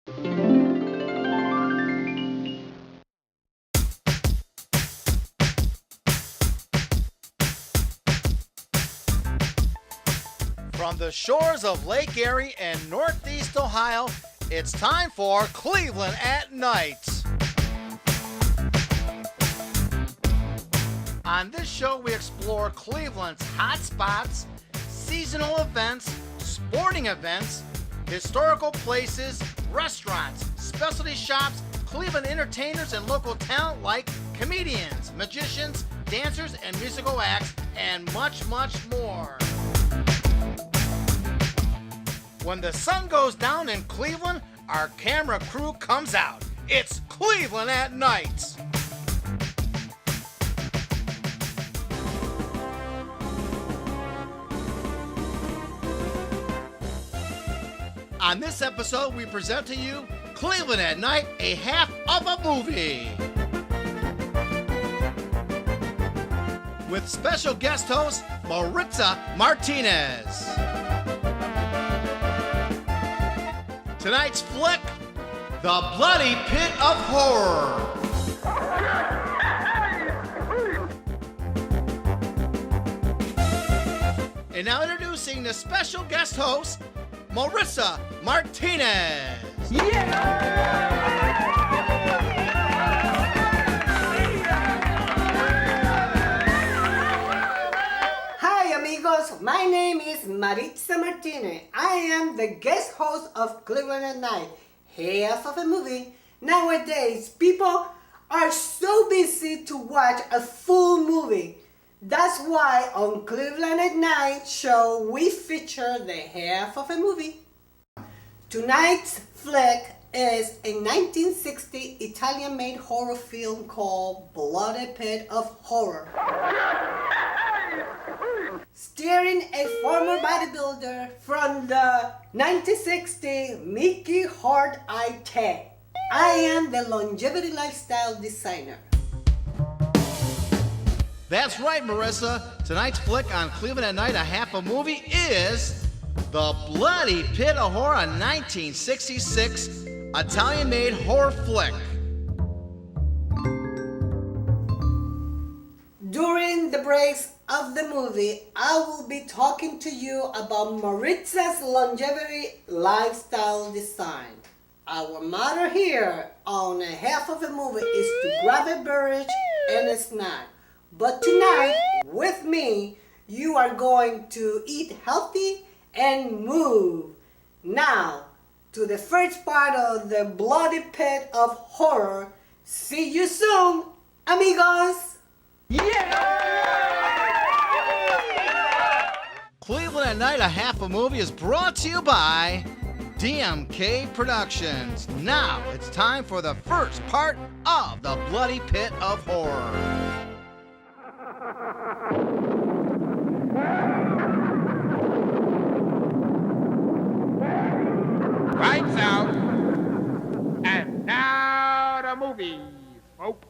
From the shores of Lake Erie and Northeast Ohio, it's time for Cleveland at Night. On this show, we explore Cleveland's hot spots, seasonal events, sporting events, historical places, restaurants, specialty shops, Cleveland entertainers, and local talent like comedians, magicians, dancers, and musical acts, and much, much more. When the sun goes down in Cleveland, our camera crew comes out. It's Cleveland at Night. On this episode, we present to you Cleveland at Night, a half of a movie. With special guest host, Maritza Martinez. Tonight's flick, The Bloody Pit of Horror. And now introducing the special guest host, Maritza Martinez. Hi amigos, my name is Maritza Martinez. I am the guest host of Cleveland at Night, half of a movie. Nowadays, people are so busy to watch a full movie. That's why on Cleveland at Night show we feature the half of a movie. Tonight's flick is a 1960 Italian-made horror film called Bloody Pit of Horror. Starring a former bodybuilder from the 1960 Mickey Hard-Eye Tag. I am the longevity lifestyle designer. That's right, Marissa. Tonight's flick on Cleveland at Night, a half a movie, is The Bloody Pit of Horror, a 1966 Italian-made horror flick. During the breaks of the movie, I will be talking to you about Maritza's longevity lifestyle design. Our motto here on a half of a movie is to grab a beverage and a snack. But tonight, with me, you are going to eat healthy and move. Now, to the first part of the Bloody Pit of Horror. See you soon, amigos! Cleveland at Night, a half a movie, is brought to you by Dmk Productions. Now it's time for the first part of The Bloody Pit of Horror. Lights out. And now the movie, folks.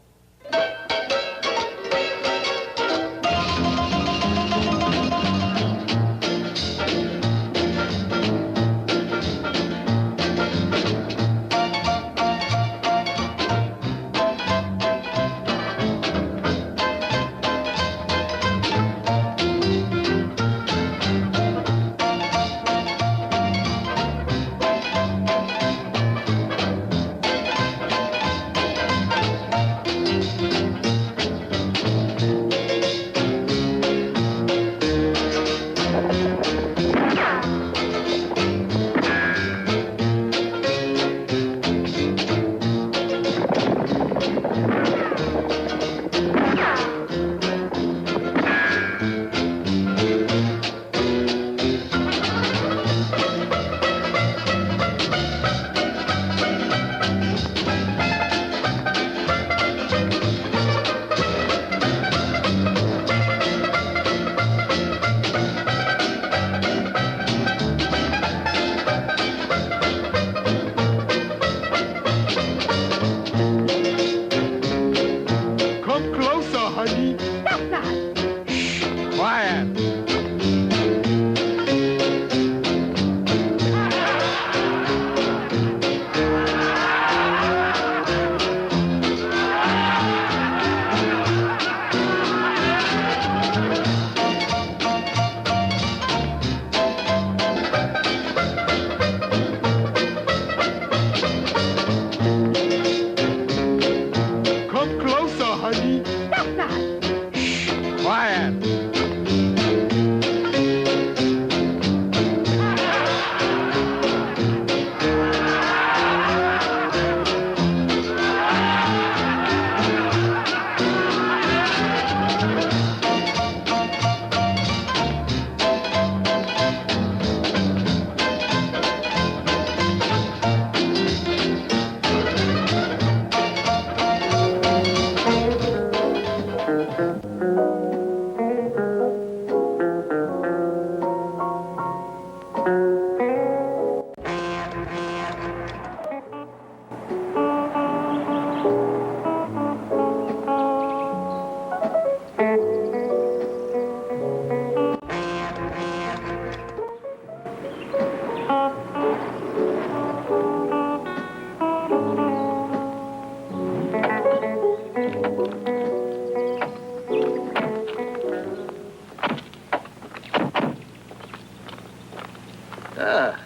Ah.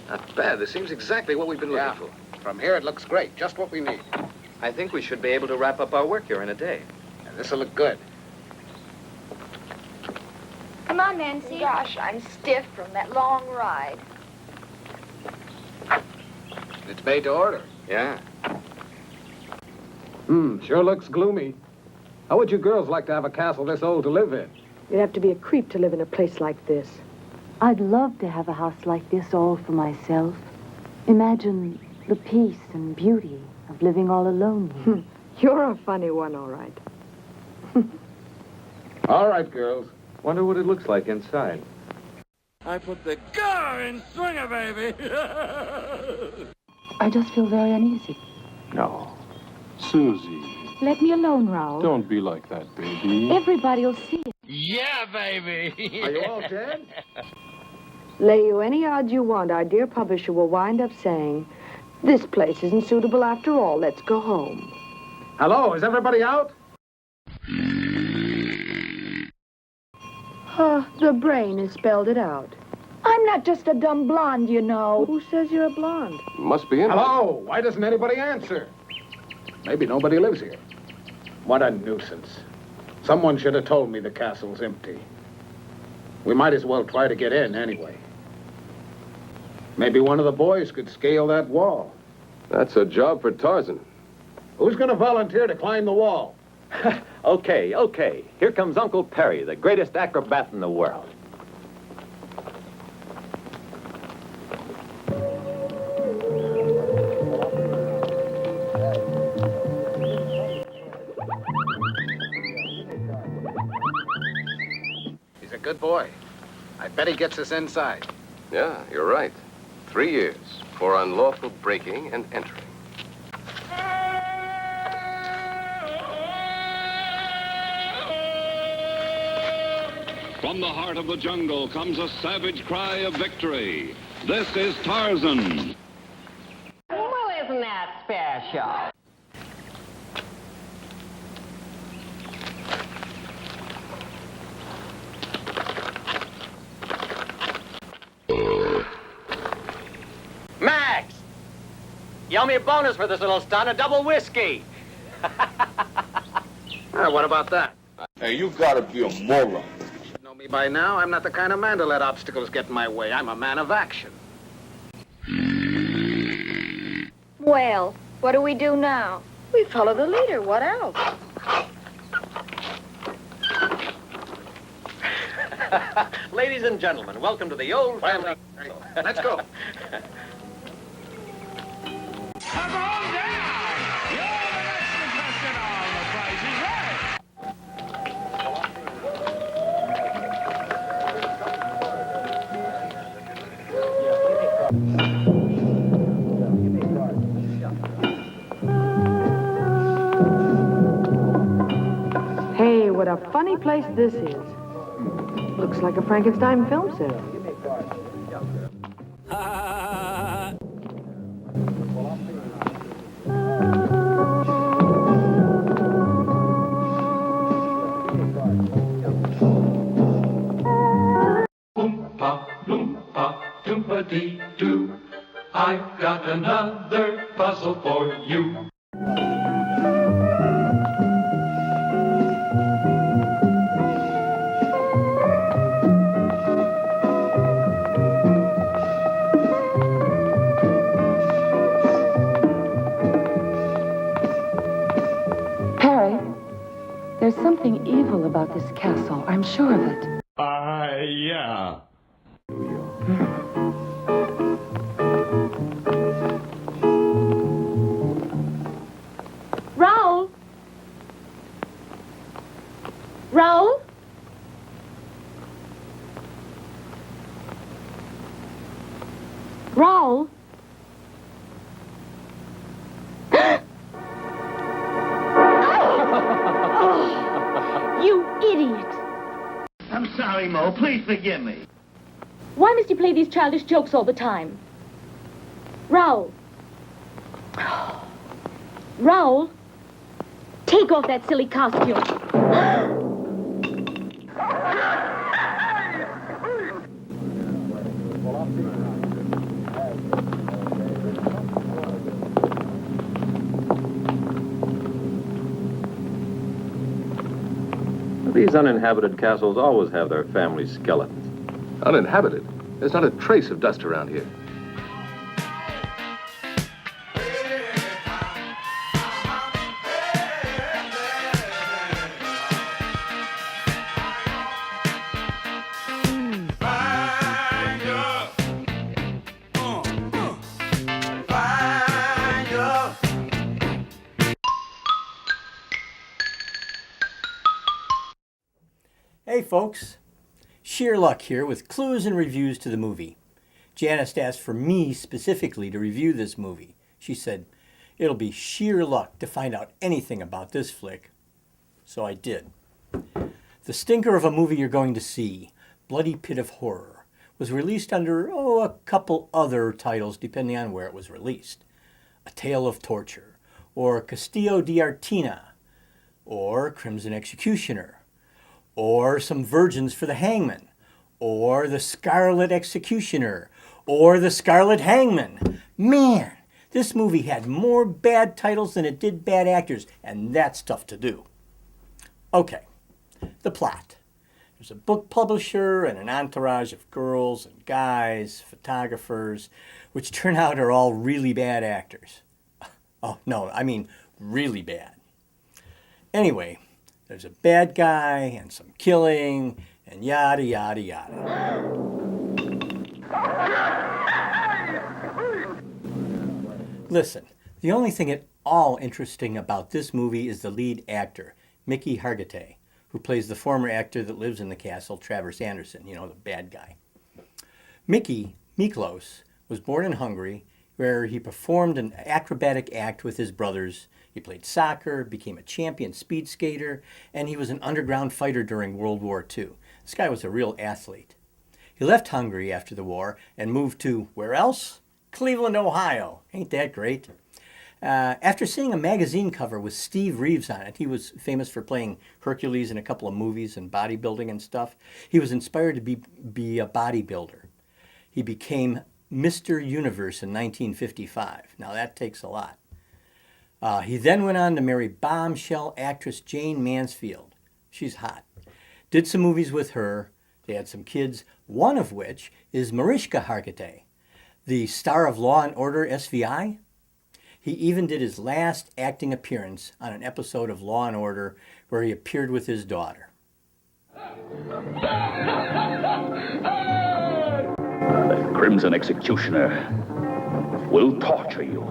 Not bad. This seems exactly what we've been looking for. From here, it looks great. Just what we need. I think we should be able to wrap up our work here in a day. And this'll look good. Come on, Nancy. Gosh, I'm stiff from that long ride. It's made to order. Yeah. Sure looks gloomy. How would you girls like to have a castle this old to live in? You'd have to be a creep to live in a place like this. I'd love to have a house like this all for myself. Imagine the peace and beauty of living all alone here. You're a funny one, all right. All right, girls. Wonder what it looks like inside. I put the car in swinger, baby. I just feel very uneasy. No. Susie, Let me alone, Raoul. don't be like that, baby. Everybody'll see it. Yeah, baby. Are you all dead? Lay you any odds you want, our dear publisher will wind up saying, this place isn't suitable after all. Let's go home. Hello, is everybody out? The brain has spelled it out. I'm not just a dumb blonde, you know. Who says you're a blonde? Must be in. Hello, why doesn't anybody answer? Maybe nobody lives here. What a nuisance. Someone should have told me the castle's empty. We might as well try to get in anyway. Maybe one of the boys could scale that wall. That's a job for Tarzan. Who's going to volunteer to climb the wall? Okay. Here comes Uncle Perry, the greatest acrobat in the world. He's a good boy. I bet he gets us inside. Yeah, you're right. 3 years for unlawful breaking and entering. From the heart of the jungle comes a savage cry of victory. This is Tarzan. Well, isn't that special? Max! You owe me a bonus for this little stunt, a double whiskey. What about that? Hey, you gotta be a moron. You should know me by now. I'm not the kind of man to let obstacles get in my way. I'm a man of action. Well, what do we do now? We follow the leader. What else? Ladies and gentlemen, welcome to the old family. Let's go. Come on down! You're the next contestant on The Price is Right. Hey, what a funny place this is. Looks like a Frankenstein film set. Oompa, loompa, doompa-dee-doo. I've got another puzzle for you. Perry, there's something evil about this castle. I'm sure of it. Yeah. Raoul? Raoul? Raoul? You idiot! I'm sorry, Mo. Please forgive me. Why must you play these childish jokes all the time? Raoul. Raoul, take off that silly costume. These uninhabited castles always have their family skeletons. Uninhabited? There's not a trace of dust around here. Hey folks, Sheer Luck here with clues and reviews to the movie. Janice asked for me specifically to review this movie. She said, it'll be sheer luck to find out anything about this flick. So I did. The stinker of a movie you're going to see, Bloody Pit of Horror, was released under, a couple other titles depending on where it was released. A Tale of Torture, or Castillo di Artina, or Crimson Executioner, or Some Virgins for the Hangman, or The Scarlet Executioner, or The Scarlet Hangman. Man, this movie had more bad titles than it did bad actors, and that's tough to do. Okay, the plot. There's a book publisher and an entourage of girls and guys, photographers, which turn out are all really bad actors. Oh, no, I mean really bad. Anyway, there's a bad guy and some killing and yada, yada, yada. Listen, the only thing at all interesting about this movie is the lead actor, Mickey Hargitay, who plays the former actor that lives in the castle, Travers Anderson, the bad guy. Mickey, Miklos, was born in Hungary, where he performed an acrobatic act with his brothers. He played soccer, became a champion speed skater, and he was an underground fighter during World War II. This guy was a real athlete. He left Hungary after the war and moved to, where else? Cleveland, Ohio. Ain't that great? After seeing a magazine cover with Steve Reeves on it, he was famous for playing Hercules in a couple of movies and bodybuilding and stuff. He was inspired to be a bodybuilder. He became Mr. Universe in 1955. Now that takes a lot. He then went on to marry bombshell actress Jane Mansfield. She's hot. Did some movies with her. They had some kids, one of which is Mariska Hargitay, the star of Law & Order SVI. He even did his last acting appearance on an episode of Law & Order where he appeared with his daughter. The Crimson Executioner will torture you.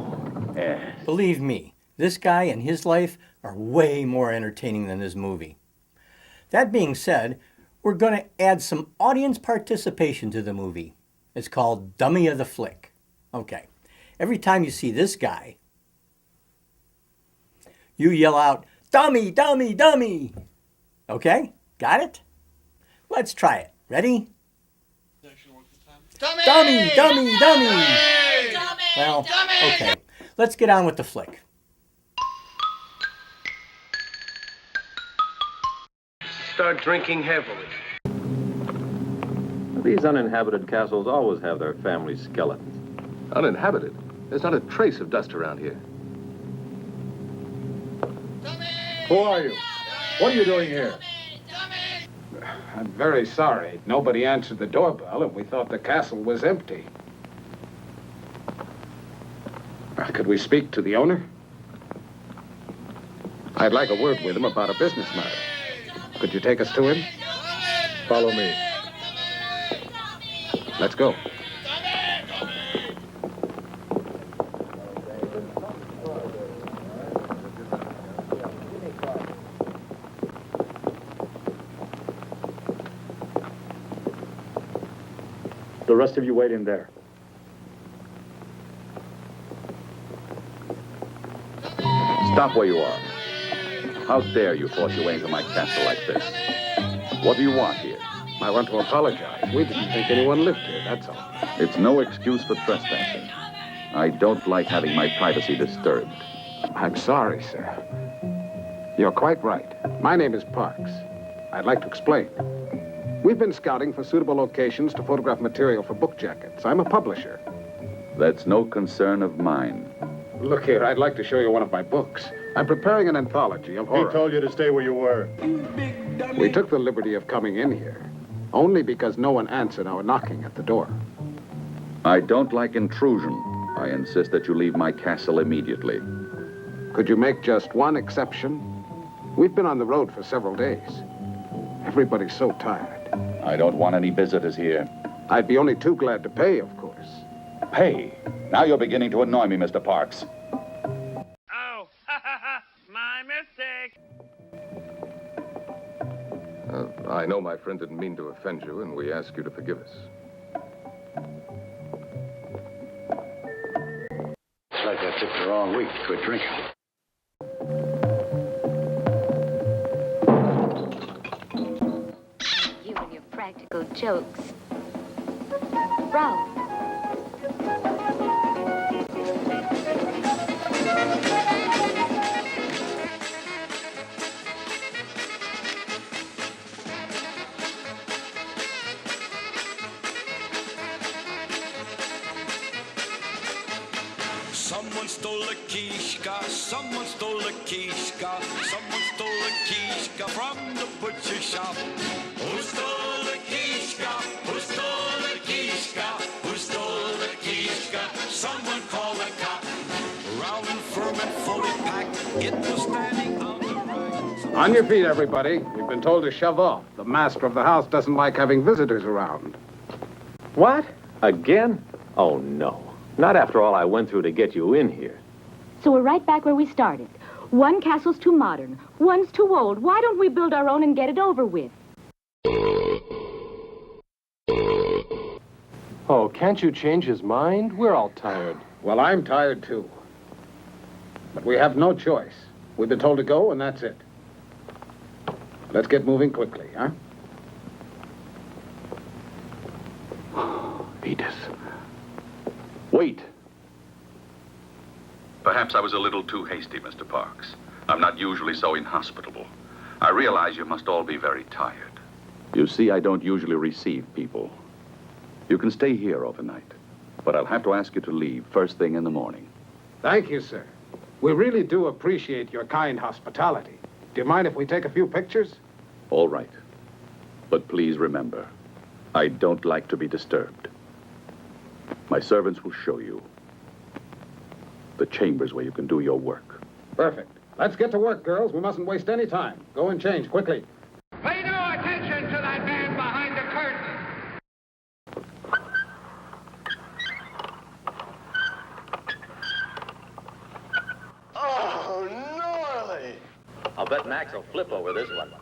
Yes. Believe me, this guy and his life are way more entertaining than this movie. That being said, we're going to add some audience participation to the movie. It's called Dummy of the Flick. Okay, every time you see this guy, you yell out, "Dummy, dummy, dummy!" Okay, got it? Let's try it. Ready? Dummy! Dummy, dummy, dummy! Dummy! Well, Dummy! okay, let's get on with the flick. Start drinking heavily. These uninhabited castles always have their family skeletons. Uninhabited? There's not a trace of dust around here. Who are you? What are you doing here? I'm very sorry. Nobody answered the doorbell, and we thought the castle was empty. Could we speak to the owner? I'd like a word with him about a business matter. Could you take us to him? Follow me. Let's go. The rest of you wait in there. Stop where you are. How dare you force your way into my castle like this? What do you want here? I want to apologize. We didn't think anyone lived here, that's all. It's no excuse for trespassing. I don't like having my privacy disturbed. I'm sorry, sir. You're quite right. My name is Parks. I'd like to explain. We've been scouting for suitable locations to photograph material for book jackets. I'm a publisher. That's no concern of mine. Look here, I'd like to show you one of my books. I'm preparing an anthology of horror. He told you to stay where you were. We took the liberty of coming in here only because no one answered our knocking at the door. I don't like intrusion. I insist that you leave my castle immediately. Could you make just one exception? We've been on the road for several days. Everybody's so tired. I don't want any visitors here. I'd be only too glad to pay, of course. Pay? Now you're beginning to annoy me, Mr. Parks. Oh, my mistake. I know my friend didn't mean to offend you, and we ask you to forgive us. It's like I picked the wrong week to quit drinking. You and your practical jokes. Ralph. Someone stole a quiche,ka, someone stole a quiche,ka, someone stole a quiche,ka from the butcher shop. Who stole the quiche,ka? Who stole the quiche,ka? Who stole the quiche,ka? Someone call the cop. Round and firm and fully packed, it was standing on the rack. On your feet, everybody. We've been told to shove off. The master of the house doesn't like having visitors around. What? Again? Oh, no. Not after all I went through to get you in here. So we're right back where we started. One castle's too modern, one's too old. Why don't we build our own and get it over with? Oh, can't you change his mind? We're all tired. Well, I'm tired, too. But we have no choice. We've been told to go, and that's it. Let's get moving quickly, huh? Edith. Wait. Perhaps I was a little too hasty, Mr. Parks. I'm not usually so inhospitable. I realize you must all be very tired. You see, I don't usually receive people. You can stay here overnight, but I'll have to ask you to leave first thing in the morning. Thank you, sir. We really do appreciate your kind hospitality. Do you mind if we take a few pictures? All right. But please remember, I don't like to be disturbed. My servants will show you the chambers where you can do your work. Perfect. Let's get to work, girls. We mustn't waste any time. Go and change, quickly. Pay no attention to that man behind the curtain. Oh, gnarly. I'll bet Max will flip over this one.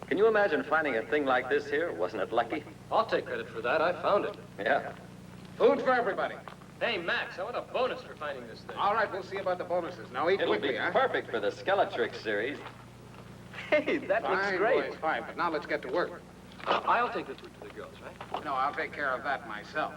Can you imagine finding a thing like this here? Wasn't it lucky? I'll take credit for that. I found it. Yeah. Food for everybody. Hey, Max, I want a bonus for finding this thing. All right, we'll see about the bonuses. Now eat It'll quickly, be huh? perfect for the Skeletrix series. Hey, that looks Fine, great. boys, fine. But now let's get to work. I'll take the food to the girls, right? No, I'll take care of that myself.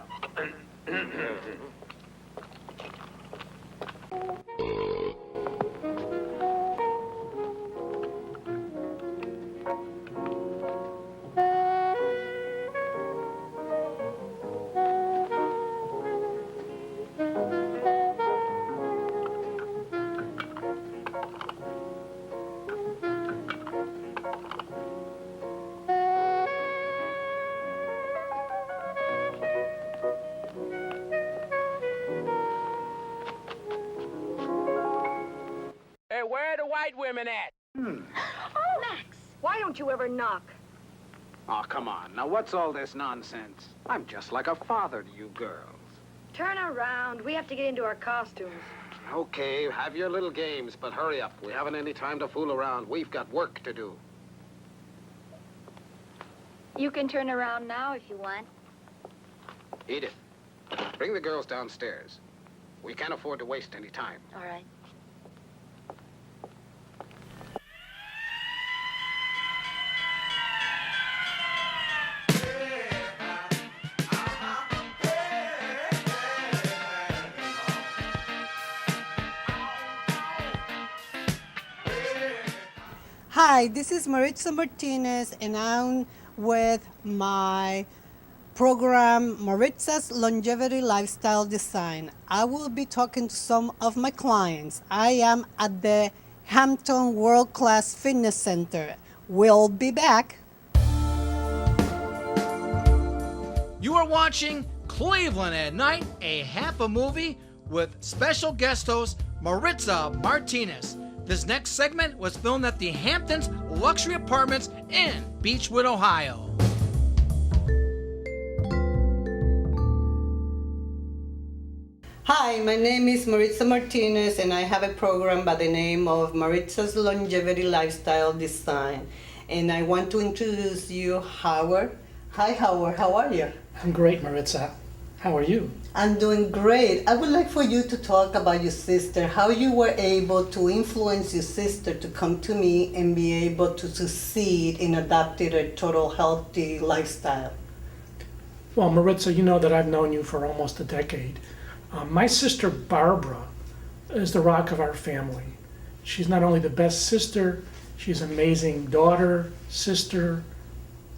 Hey, where are the white women at? Oh, Max, why don't you ever knock? Oh, come on. Now, what's all this nonsense? I'm just like a father to you girls. Turn around. We have to get into our costumes. Okay, have your little games, but hurry up. We haven't any time to fool around. We've got work to do. You can turn around now if you want. Edith, bring the girls downstairs. We can't afford to waste any time. All right. Hi, this is Maritza Martinez, and I'm with my program Maritza's Longevity Lifestyle Design. I will be talking to some of my clients. I am at the Hampton World Class Fitness Center. We'll be back. You are watching Cleveland at Night, a half a movie with special guest host Maritza Martinez. This next segment was filmed at the Hamptons Luxury Apartments in Beechwood, Ohio. Hi, my name is Maritza Martinez and I have a program by the name of Maritza's Longevity Lifestyle Design. And I want to introduce you Howard. Hi Howard, how are you? I'm great, Maritza. How are you? I'm doing great. I would like for you to talk about your sister, how you were able to influence your sister to come to me and be able to succeed in adopting a total healthy lifestyle. Well, Maritza, you know that I've known you for almost a decade. My sister Barbara is the rock of our family. She's not only the best sister, she's an amazing daughter, sister,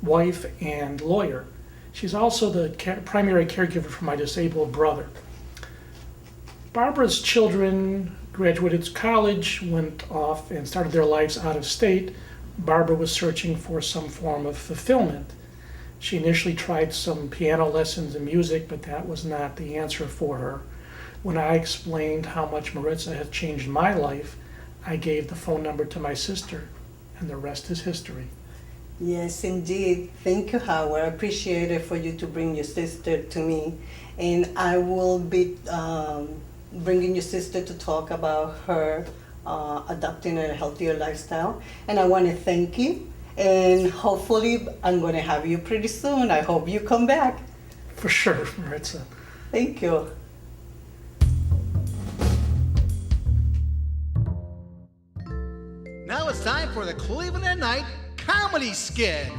wife, and lawyer. She's also the primary caregiver for my disabled brother. Barbara's children graduated college, went off and started their lives out of state. Barbara was searching for some form of fulfillment. She initially tried some piano lessons and music, but that was not the answer for her. When I explained how much Maritza had changed my life, I gave the phone number to my sister, and the rest is history. Yes, indeed. Thank you, Howard. I appreciate it for you to bring your sister to me. And I will be bringing your sister to talk about her adopting a healthier lifestyle. And I want to thank you. And hopefully I'm going to have you pretty soon. I hope you come back. For sure, Maritza. Thank you. Now it's time for the Cleveland at Night Comedy Skit.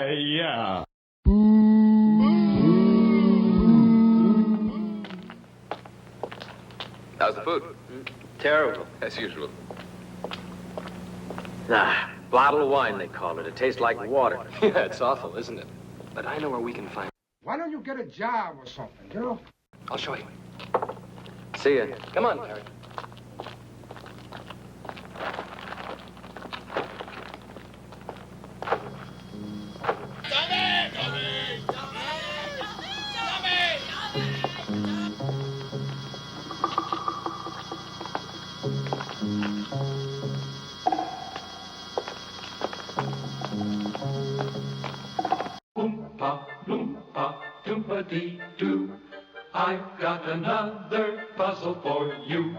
Yeah. How's the food? Terrible. As usual. Nah, bottle of wine, they call it. It tastes like water. Yeah, it's awful, isn't it? But I know where we can find. Why don't you get a job or something, you know? I'll show you. See ya. Come on, Harry. Doo. I've got another puzzle for you.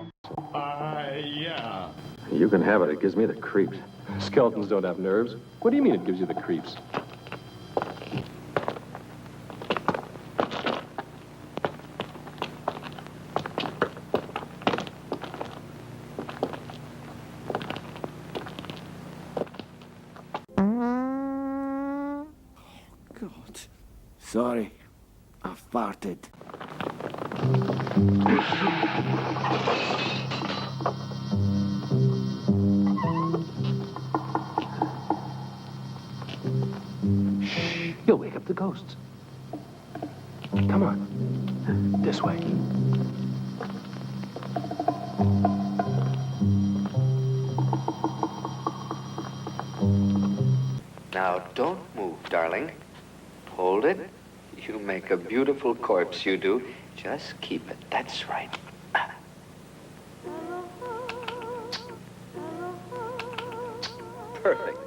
Yeah. You can have it. It gives me the creeps. Skeletons don't have nerves. What do you mean it gives you the creeps? God. Sorry. I farted. You'll wake up the ghosts. Come on. This way. Now, don't move, darling. Hold it. You make a beautiful corpse, you do. Just keep it. That's right. Perfect.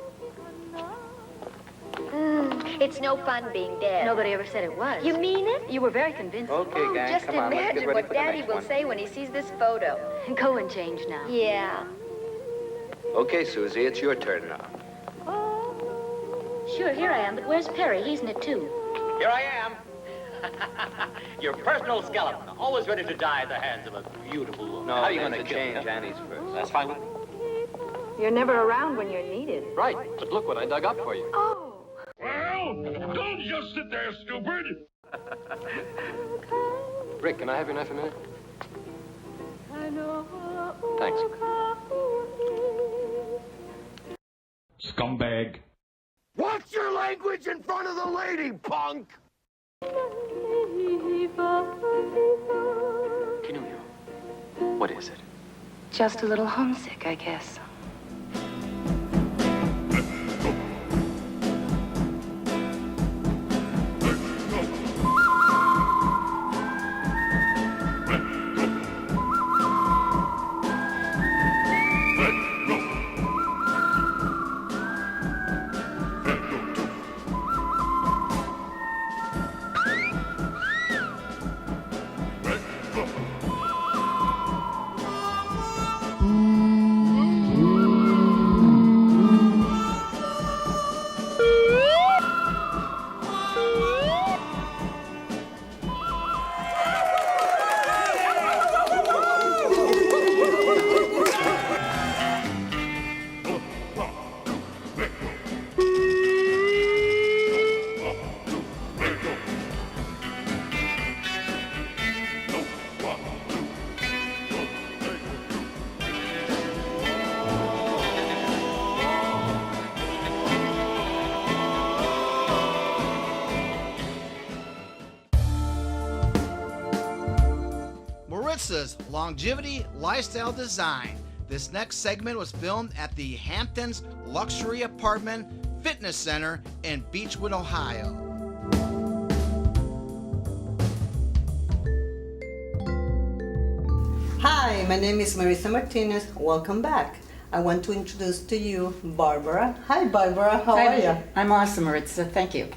It's no fun being dead. Nobody ever said it was. You mean it? You were very convincing. Okay, gang, Just come on. Let's get imagine ready what for the Daddy next will one. say when he sees this photo. Go and change now. Yeah. Okay, Susie, it's your turn now. Sure, here I am, but where's Perry? He's in it too. Here I am. Your personal skeleton, always ready to die at the hands of a beautiful woman. No, How are you let's going to change Annie's first. That's fine with me. You're never around when you're needed. Right, but look what I dug up for you. Oh. Well, don't just sit there, stupid. Rick, can I have your knife a minute? Thanks. Scumbag. Watch your language in front of the lady, punk! Kinumio. What is it? Just a little homesick, I guess. Maritza's Longevity Lifestyle Design. This next segment was filmed at the Hamptons Luxury Apartment Fitness Center in Beechwood, Ohio. Hi, my name is Maritza Martinez. Welcome back. I want to introduce to you Barbara. Hi, Barbara. How are you? I'm awesome, Maritza. Thank you.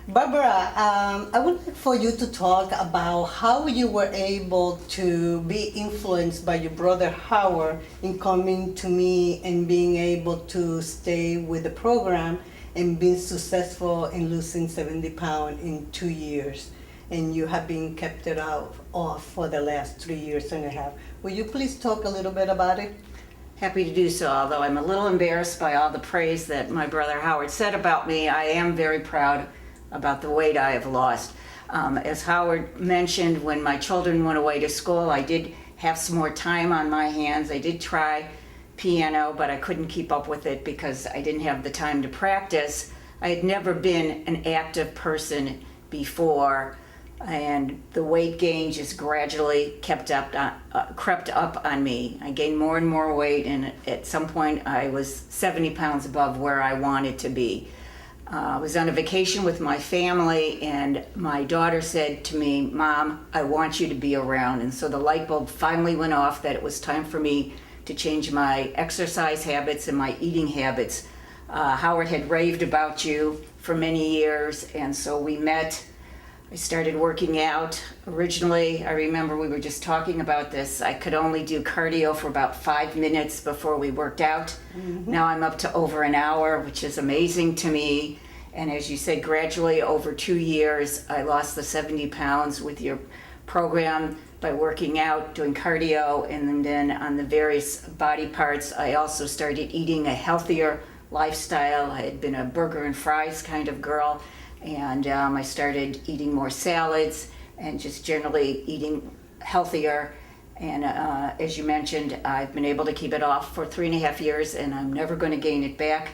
Barbara, I would like for you to talk about how you were able to be influenced by your brother Howard in coming to me and being able to stay with the program and being successful in losing 70 pounds in 2 years. And you have been kept it off for the last 3 years and a half. Will you please talk a little bit about it? Happy to do so, although I'm a little embarrassed by all the praise that my brother Howard said about me. I am very proud about the weight I have lost. As Howard mentioned, when my children went away to school, I did have some more time on my hands. I did try piano, but I couldn't keep up with it because I didn't have the time to practice. I had never been an active person before, and the weight gain just gradually crept up on me. I gained more and more weight, and at some point I was 70 pounds above where I wanted to be. I was on a vacation with my family, and my daughter said to me, "Mom, I want you to be around." And so the light bulb finally went off that it was time for me to change my exercise habits and my eating habits. Howard had raved about you for many years, and so we met. I started working out. Originally, I remember we were just talking about this, I could only do cardio for about 5 minutes before we worked out. Now I'm up to over an hour, which is amazing to me. And as you said, gradually over 2 years, I lost the 70 pounds with your program by working out, doing cardio, and then on the various body parts, I also started eating a healthier lifestyle. I had been a burger and fries kind of girl, and I started eating more salads and just generally eating healthier. And as you mentioned, I've been able to keep it off for 3.5 years, and I'm never going to gain it back.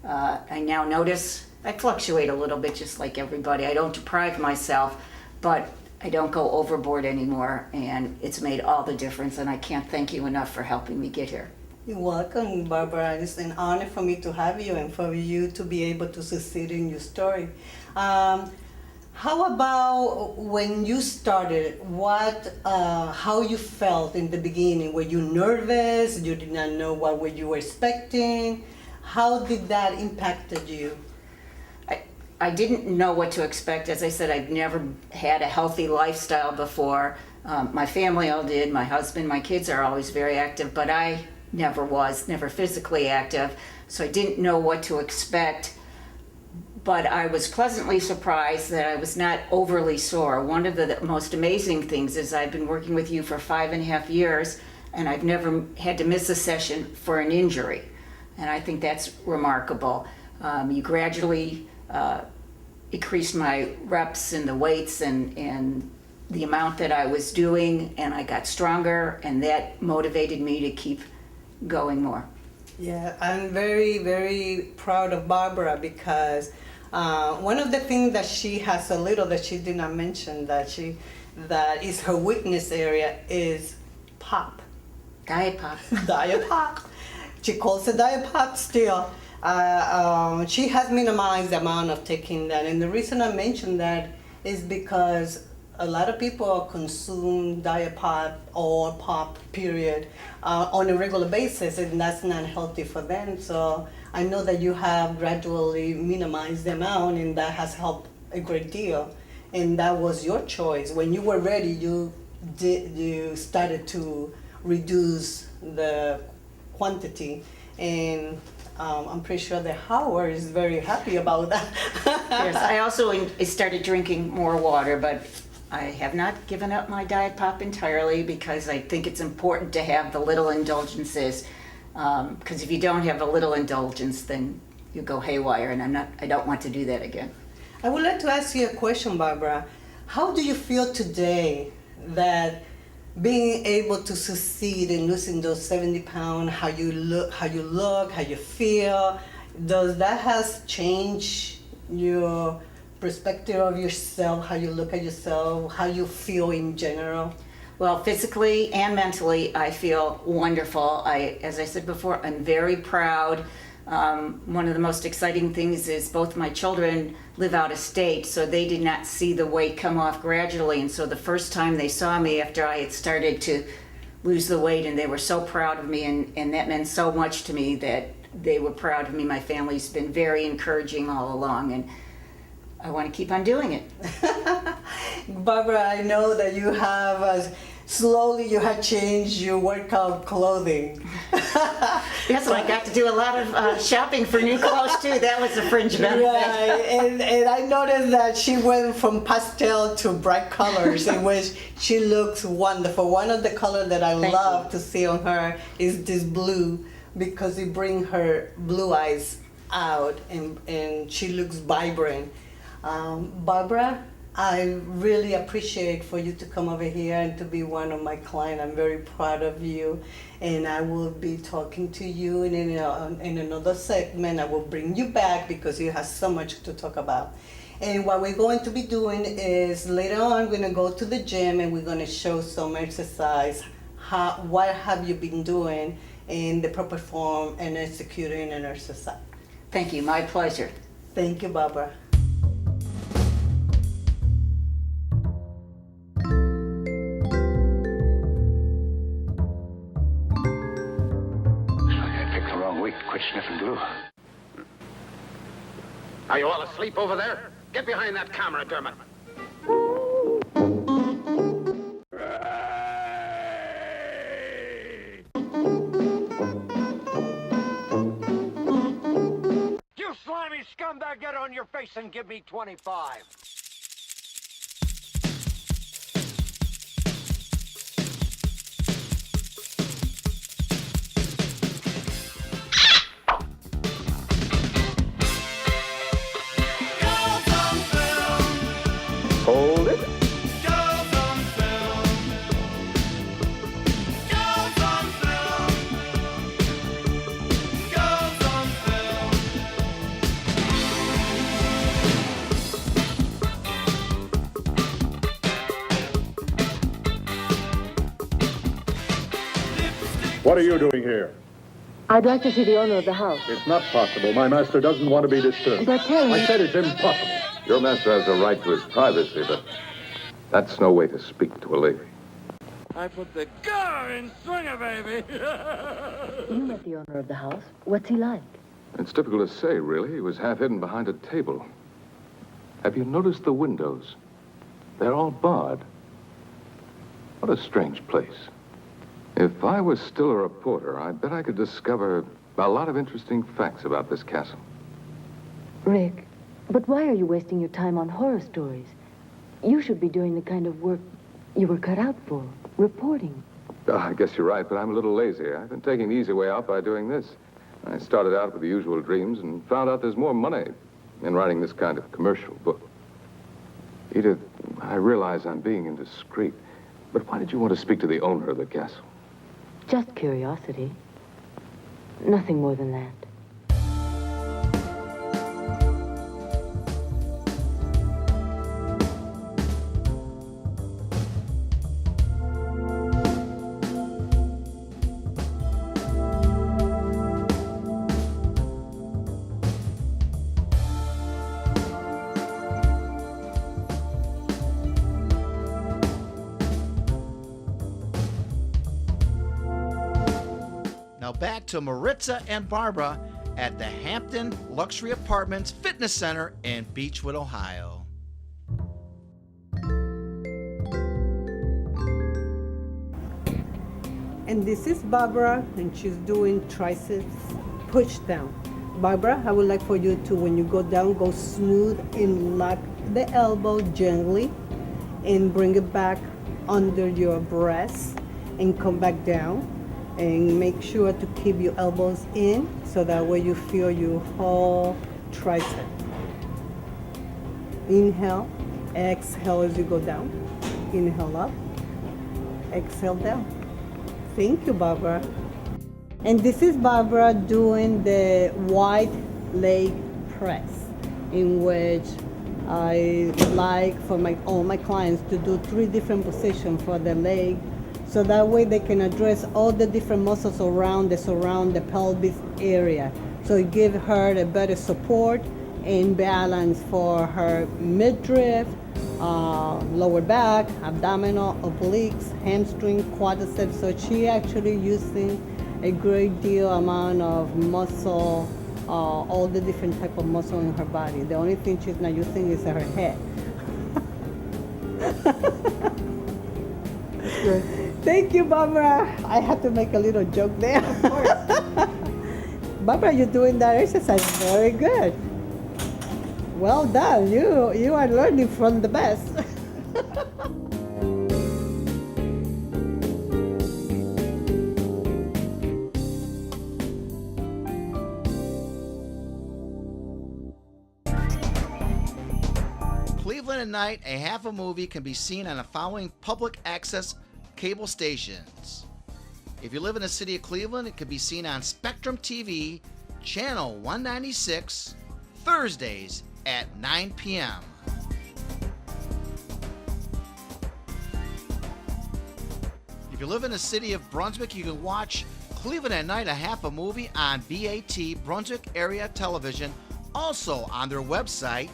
I now notice I fluctuate a little bit just like everybody. I don't deprive myself, but I don't go overboard anymore, and it's made all the difference, and I can't thank you enough for helping me get here. You're welcome, Barbara. It's an honor for me to have you and for you to be able to succeed in your story. How about when you started, how you felt in the beginning? Were you nervous? You did not know what you were expecting? How did that impacted you? I didn't know what to expect. As I said, I'd never had a healthy lifestyle before. My family all did. My husband, my kids are always very active, but I never physically active. So I didn't know what to expect. But I was pleasantly surprised that I was not overly sore. One of the most amazing things is I've been working with you for 5.5 years, and I've never had to miss a session for an injury. And I think that's remarkable. You gradually increased my reps and the weights and the amount that I was doing, and I got stronger, and that motivated me to keep going more. Yeah, I'm very, very proud of Barbara because one of the things that she has a little that she did not mention that is her weakness area is pop. Diet pop. Diet pop. She calls it diet pop still. She has minimized the amount of taking that, and the reason I mention that is because a lot of people consume diet pop or pop period on a regular basis, and that's not healthy for them. So I know that you have gradually minimized the amount, and that has helped a great deal. And that was your choice. When you were ready, you started to reduce the quantity, and I'm pretty sure that Howard is very happy about that. Yes, I also started drinking more water, but I have not given up my diet pop entirely because I think it's important to have the little indulgences. Because if you don't have a little indulgence, then you go haywire, and I don't want to do that again. I would like to ask you a question, Barbara. How do you feel today that being able to succeed in losing those 70 pounds, how you look, how you feel, does that has changed your perspective of yourself, how you look at yourself, how you feel in general? Well, physically and mentally, I feel wonderful. As I said before, I'm very proud. One of the most exciting things is both my children live out of state, so they did not see the weight come off gradually. And so the first time they saw me after I had started to lose the weight, and they were so proud of me, and that meant so much to me that they were proud of me. My family's been very encouraging all along, and I want to keep on doing it. Barbara, I know that you have slowly you have changed your workout clothing. Yes, and I got to do a lot of shopping for new clothes too. That was a fringe benefit. Right, and I noticed that she went from pastel to bright colors, in which she looks wonderful. One of the colors that I love to see on her is this blue, because it brings her blue eyes out, and she looks vibrant. Barbara, I really appreciate for you to come over here and to be one of my clients. I'm very proud of you, and I will be talking to you in another segment. I will bring you back because you have so much to talk about. And what we're going to be doing is later on we're going to go to the gym and we're going to show some exercise. What have you been doing in the proper form and executing an exercise? Thank you. My pleasure. Thank you, Barbara. Quit sniffing glue. Are you all asleep over there? Get behind that camera, Dermot. You slimy scumbag, get on your face and give me 25. Hold it. What are you doing here? I'd like to see the owner of the house. It's not possible. My master doesn't want to be disturbed. But Terry... I said it's impossible. Your master has a right to his privacy, but that's no way to speak to a lady. I put the car in swinger, baby. You met the owner of the house. What's he like? It's difficult to say, really. He was half hidden behind a table. Have you noticed the windows? They're all barred. What a strange place. If I was still a reporter, I bet I could discover a lot of interesting facts about this castle. Rick, but why are you wasting your time on horror stories? You should be doing the kind of work you were cut out for, reporting. I guess you're right, but I'm a little lazy. I've been taking the easy way out by doing this. I started out with the usual dreams and found out there's more money in writing this kind of commercial book. Edith, I realize I'm being indiscreet, but why did you want to speak to the owner of the castle? Just curiosity. Nothing more than that. Now back to Maritza and Barbara at the Hampton Luxury Apartments Fitness Center in Beechwood, Ohio. And this is Barbara, and she's doing triceps push down. Barbara, I would like for you to, when you go down, go smooth and lock the elbow gently and bring it back under your breast and come back down. And make sure to keep your elbows in so that way you feel your whole tricep. Inhale, exhale as you go down. Inhale up, exhale down. Thank you, Barbara. And this is Barbara doing the wide leg press, in which I like for all my clients to do 3 different positions for the leg, so that way they can address all the different muscles around the pelvis area. So it gives her a better support and balance for her midriff, lower back, abdominal, obliques, hamstring, quadriceps. So she actually using a great deal amount of muscle, all the different type of muscle in her body. The only thing she's not using is her head. That's good. Thank you, Barbara. I had to make a little joke there. Of course. Barbara, you're doing that exercise very good. Well done. You are learning from the best. Cleveland at Night, a half a movie, can be seen on the following public access cable stations. If you live in the city of Cleveland, it can be seen on Spectrum TV, channel 196, Thursdays at 9 p.m. If you live in the city of Brunswick, you can watch Cleveland at Night, a half a movie on BAT, Brunswick Area Television, also on their website,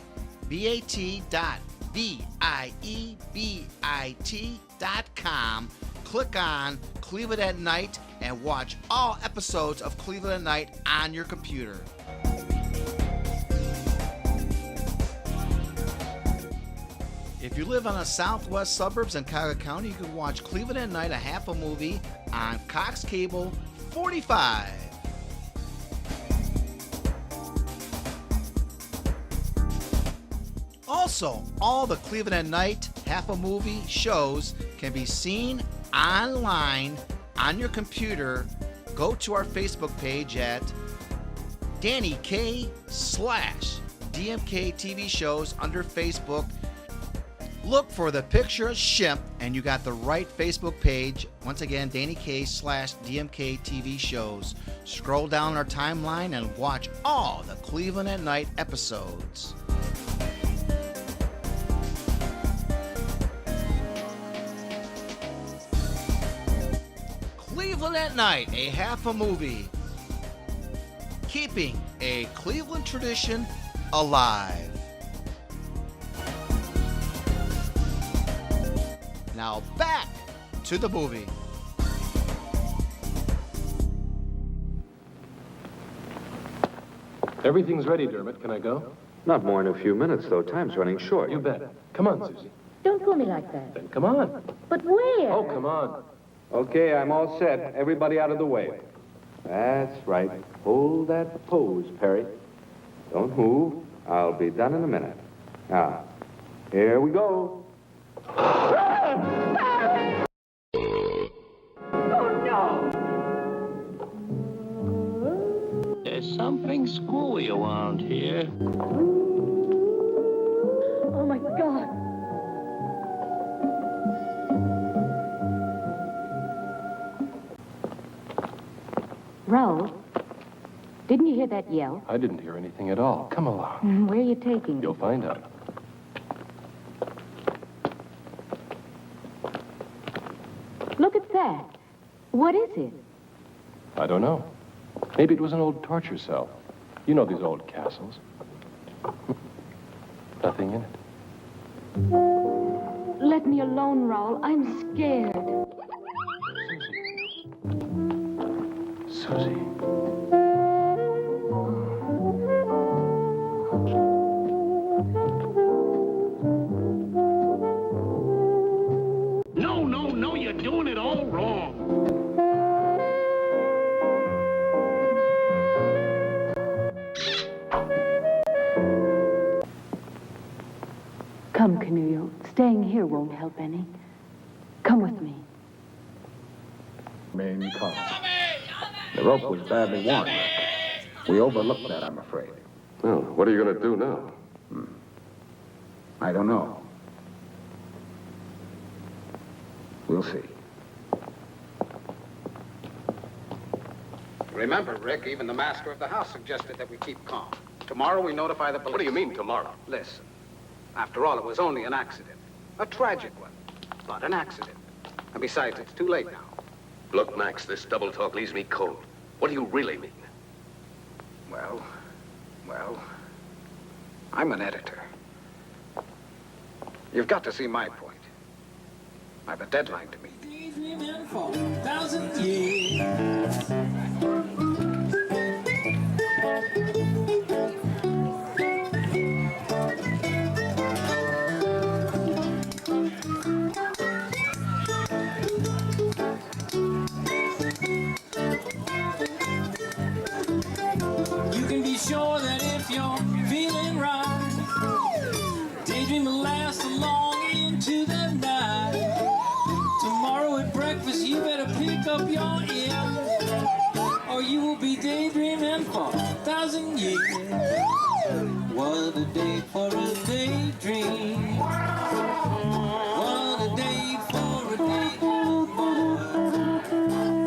bat.viebit.com. Click on Cleveland at Night and watch all episodes of Cleveland at Night on your computer. If you live on the southwest suburbs in Cuyahoga County, you can watch Cleveland at Night, a half a movie on Cox Cable 45. Also, all the Cleveland at Night half a movie shows can be seen online on your computer. Go to our Facebook page at DannyK/DMK TV shows under Facebook. Look for the picture of Shimp and you got the right Facebook page. Once again, DannyK/DMK TV shows. Scroll down our timeline and watch all the Cleveland at Night episodes. Cleveland at Night, a half a movie. Keeping a Cleveland tradition alive. Now back to the movie. Everything's ready, Dermot. Can I go? Not more than a few minutes, though. Time's running short. You bet. Come on, Susie. Don't pull me like that. Then come on. But where? Oh, come on. Okay, I'm all set. Everybody out of the way. That's right. Hold that pose, Perry. Don't move. I'll be done in a minute. Now, here we go. There's something screwy around here. Oh, my God. Raoul, didn't you hear that yell? I didn't hear anything at all. Come along. Where are you taking me? You'll find out. Look at that. What is it? I don't know. Maybe it was an old torture cell. You know these old castles. Nothing in it. Let me alone, Raoul. I'm scared. Susie. No, you're doing it all wrong. Come, Canullo. Staying here won't help any. Come with me. Main cause. The rope was badly worn. We overlooked that, I'm afraid. Well, what are you going to do now? I don't know. We'll see. Remember, Rick, even the master of the house suggested that we keep calm. Tomorrow we notify the police. What do you mean, tomorrow? Listen. After all, it was only an accident. A tragic one, but an accident. And besides, it's too late now. Look, Max, this double talk leaves me cold. What do you really mean? Well, I'm an editor. You've got to see my point. I have a deadline to meet. You can be sure that if you're feeling right, daydream will last along into the night. Tomorrow at breakfast, you better pick up your ear, or you will be daydreaming for 1,000 years. What a day for a daydream. What a day for a daydream.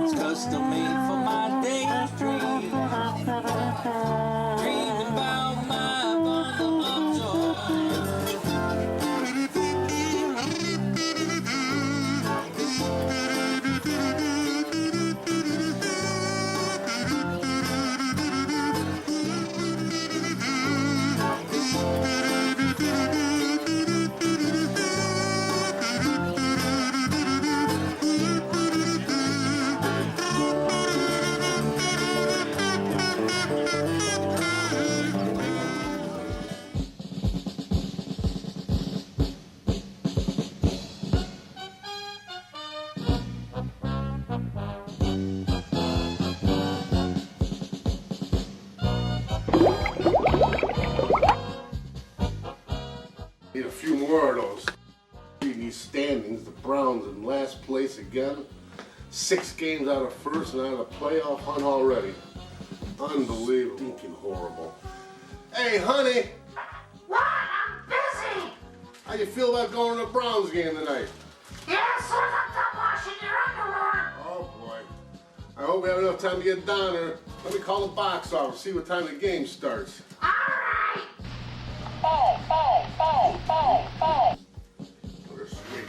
It's custom made for my daydream. Dreaming about my bundle of joy. Need a few more of those. Reading these standings, the Browns in last place again. 6 games out of first and out of the playoff hunt already. Unbelievable. Stinking horrible. Hey, honey! What? I'm busy. How you feel about going to the Browns game tonight? Yeah, as soon as I'm done washing your underwear. Oh boy. I hope we have enough time to get down there. Let me call the box office, see what time the game starts. All right. Oh. They're sweet.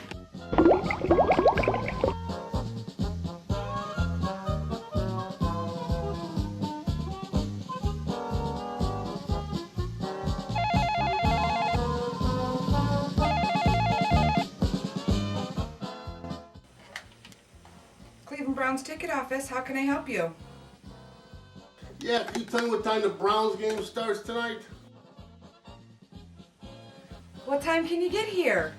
Cleveland Browns ticket office, how can I help you? Yeah, can you tell me what time the Browns game starts tonight? What time can you get here?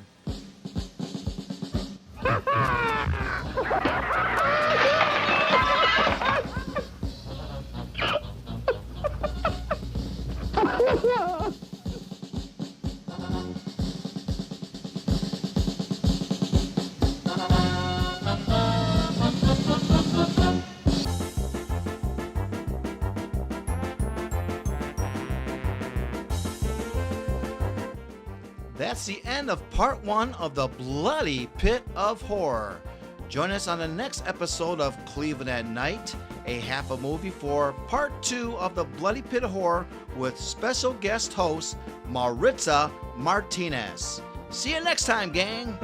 That's the end of part 1 of the Bloody Pit of Horror. Join us on the next episode of Cleveland at Night, a half a movie for part 2 of the Bloody Pit of Horror with special guest host Maritza Martinez. See you next time, gang.